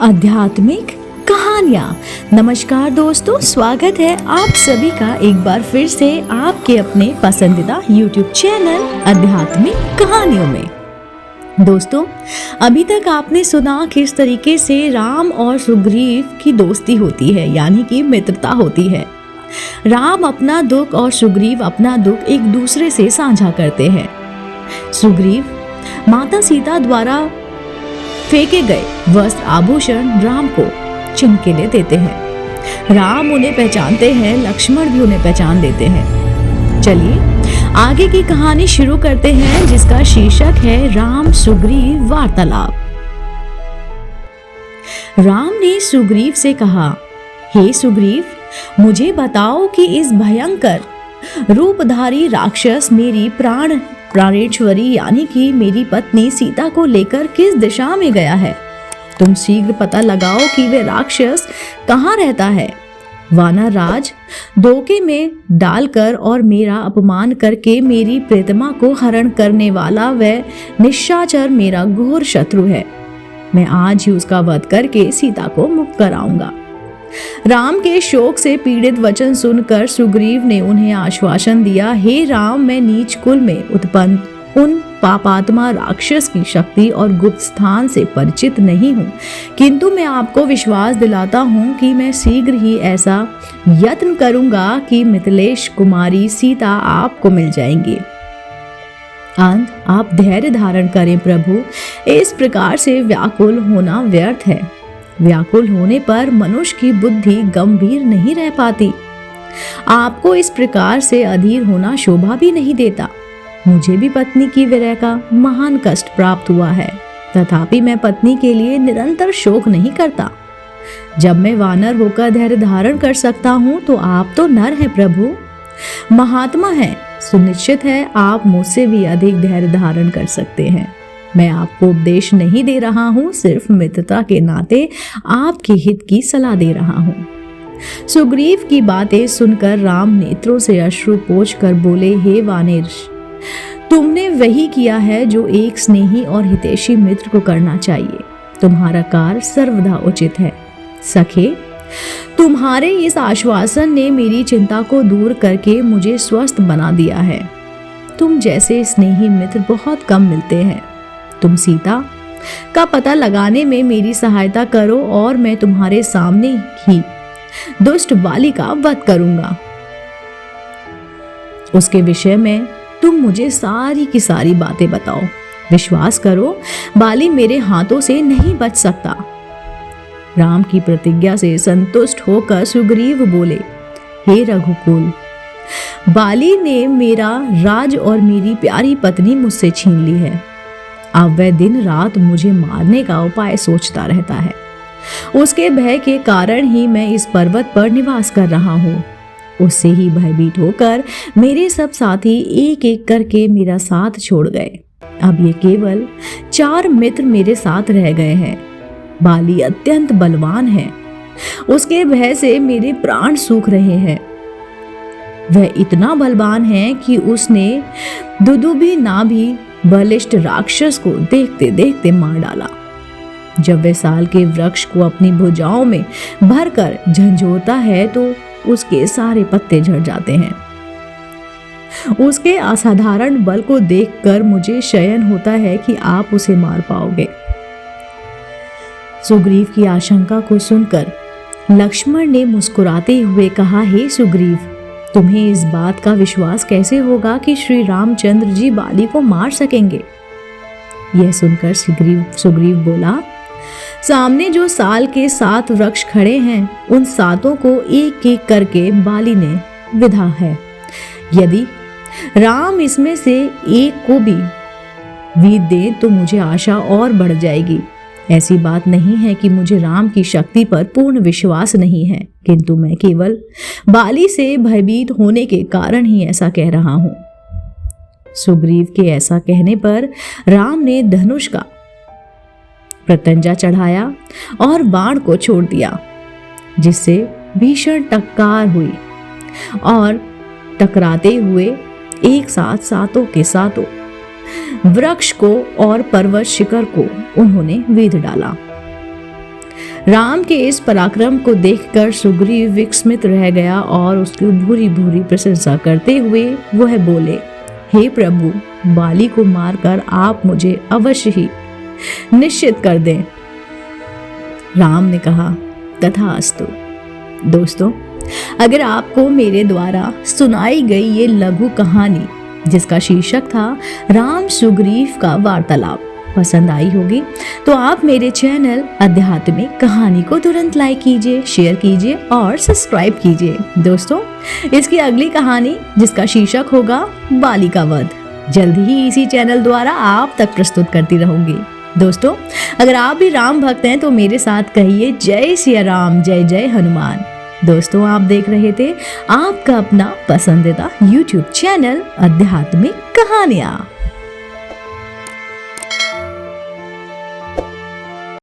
आध्यात्मिक कहानियाँ। नमस्कार दोस्तों, स्वागत है आप सभी का एक बार फिर से आपके अपने पसंदीदा YouTube चैनल आध्यात्मिक कहानियों में। दोस्तों, अभी तक आपने सुना किस तरीके से राम और सुग्रीव की दोस्ती होती है, यानी कि मित्रता होती है। राम अपना दुख और सुग्रीव अपना दुख एक दूसरे से साझा करते हैं। सुग्रीव माता सीता द्वारा फेंके गए वस्त्र आभूषण राम को चिन्ह के लिए देते हैं। राम उन्हें पहचानते हैं, लक्ष्मण भी उन्हें पहचान लेते हैं। चलिए आगे की कहानी शुरू करते हैं, जिसका शीर्षक है राम सुग्रीव वार्तालाप। राम ने सुग्रीव से कहा, हे सुग्रीव, मुझे बताओ कि इस भयंकर रूपधारी राक्षस मेरी प्राणेश्वरी यानी कि मेरी पत्नी सीता को लेकर किस दिशा में गया है। तुम शीघ्र पता लगाओ कि वह राक्षस कहाँ रहता है। वानर राज धोखे में डालकर और मेरा अपमान करके मेरी प्रीतमा को हरण करने वाला वह निशाचर मेरा घोर शत्रु है। मैं आज ही उसका वध करके सीता को मुक्त कराऊंगा। राम के शोक से पीड़ित वचन सुनकर सुग्रीव ने उन्हें आश्वासन दिया, हे राम, मैं नीच कुल में उत्पन्न उन पापात्मा राक्षस की शक्ति और गुप्त स्थान से परिचित नहीं हूँ, किंतु मैं आपको विश्वास दिलाता हूँ कि मैं शीघ्र ही ऐसा यत्न करूंगा कि मिथिलेश कुमारी सीता आपको मिल जाएंगी। अंत आप धैर्य धारण करें प्रभु, इस प्रकार से व्याकुल होना व्यर्थ है। व्याकुल होने पर मनुष्य की बुद्धि गंभीर नहीं रह पाती। आपको इस प्रकार से अधीर होना शोभा भी नहीं देता। मुझे भी पत्नी की विरह का महान कष्ट प्राप्त हुआ है, तथापि मैं पत्नी के लिए निरंतर शोक नहीं करता। जब मैं वानर होकर धैर्य धारण कर सकता हूँ, तो आप तो नर हैं प्रभु, महात्मा हैं, सुनिश्चित है आप मुझसे भी अधिक धैर्य धारण कर सकते हैं। मैं आपको उपदेश नहीं दे रहा हूँ, सिर्फ मित्रता के नाते आपके हित की सलाह दे रहा हूँ। सुग्रीव की बातें सुनकर राम नेत्रों से अश्रु पोंछकर बोले, हे वानरेश, तुमने वही किया है जो एक स्नेही और हितैषी मित्र को करना चाहिए। तुम्हारा कार्य सर्वदा उचित है। सखे, तुम्हारे इस आश्वासन ने मेरी चिंता को दूर करके मुझे स्वस्थ बना दिया है। तुम जैसे स्नेही मित्र बहुत कम मिलते हैं। तुम सीता का पता लगाने में मेरी सहायता करो और मैं तुम्हारे सामने ही दुष्ट बाली का वध करूंगा। उसके विषय में तुम मुझे सारी की सारी बातें बताओ। विश्वास करो, बाली मेरे हाथों से नहीं बच सकता। राम की प्रतिज्ञा से संतुष्ट होकर सुग्रीव बोले, हे रघुकुल, बाली ने मेरा राज और मेरी प्यारी पत्नी मुझसे छीन ली है। अब वह दिन रात मुझे मारने का उपाय सोचता रहता है। उसके भय के कारण ही मैं इस पर्वत पर निवास कर रहा हूँ। उससे ही भयभीत होकर मेरे सब साथी एक एक करके मेरा साथ छोड़ गए। अब ये केवल 4 मित्र मेरे साथ रह गए हैं। बाली अत्यंत बलवान है, उसके भय से मेरे प्राण सूख रहे हैं। वह इतना बलवान है कि उसने दुदुभी नाभि बलिष्ठ राक्षस को देखते देखते मार डाला। जब वह साल के वृक्ष को अपनी भुजाओं में भरकर झंझोरता है, तो उसके सारे पत्ते झड़ जाते हैं। उसके असाधारण बल को देखकर मुझे शयन होता है कि आप उसे मार पाओगे। सुग्रीव की आशंका को सुनकर लक्ष्मण ने मुस्कुराते हुए कहा, हे सुग्रीव, तुम्हें इस बात का विश्वास कैसे होगा कि श्री रामचंद्र जी बाली को मार सकेंगे। यह सुनकर सुग्रीव बोला, सामने जो साल के 7 वृक्ष खड़े हैं, उन 7 को एक एक करके बाली ने विधा है। यदि राम इसमें से एक को भी वीत दे तो मुझे आशा और बढ़ जाएगी। ऐसी बात नहीं है कि मुझे राम की शक्ति पर पूर्ण विश्वास नहीं है, किंतु मैं केवल बाली से भयभीत होने के कारण ही ऐसा कह रहा हूं। सुग्रीव के ऐसा कहने पर राम ने धनुष का प्रत्यंजा चढ़ाया और बाण को छोड़ दिया, जिससे भीषण टक्कर हुई और टकराते हुए एक साथ सातों के सातों वृक्ष को और पर्वत शिखर को उन्होंने वेध डाला। राम के इस पराक्रम को देखकर सुग्रीव विस्मित रह गया और उसकी भूरी भूरी प्रशंसा करते हुए वह बोले, हे प्रभु, बाली को मारकर आप मुझे अवश्य ही निश्चित कर दें। राम ने कहा, तथास्तु। दोस्तों, अगर आपको मेरे द्वारा सुनाई गई ये लघु कहानी जिसका शीर्षक था राम सुग्रीव का वार्तालाप पसंद आई होगी तो आप मेरे चैनल आध्यात्मिक कहानी को तुरंत लाइक कीजिए, शेयर कीजिए और सब्सक्राइब कीजिए। दोस्तों, इसकी अगली कहानी जिसका शीर्षक होगा बाली का वध जल्द ही इसी चैनल द्वारा आप तक प्रस्तुत करती रहूंगी। दोस्तों, अगर आप भी राम भक्त हैं तो मेरे साथ कहिए जय सिया राम, जय जय हनुमान। दोस्तों, आप देख रहे थे आपका अपना पसंदीदा YouTube चैनल आध्यात्मिक कहानियां।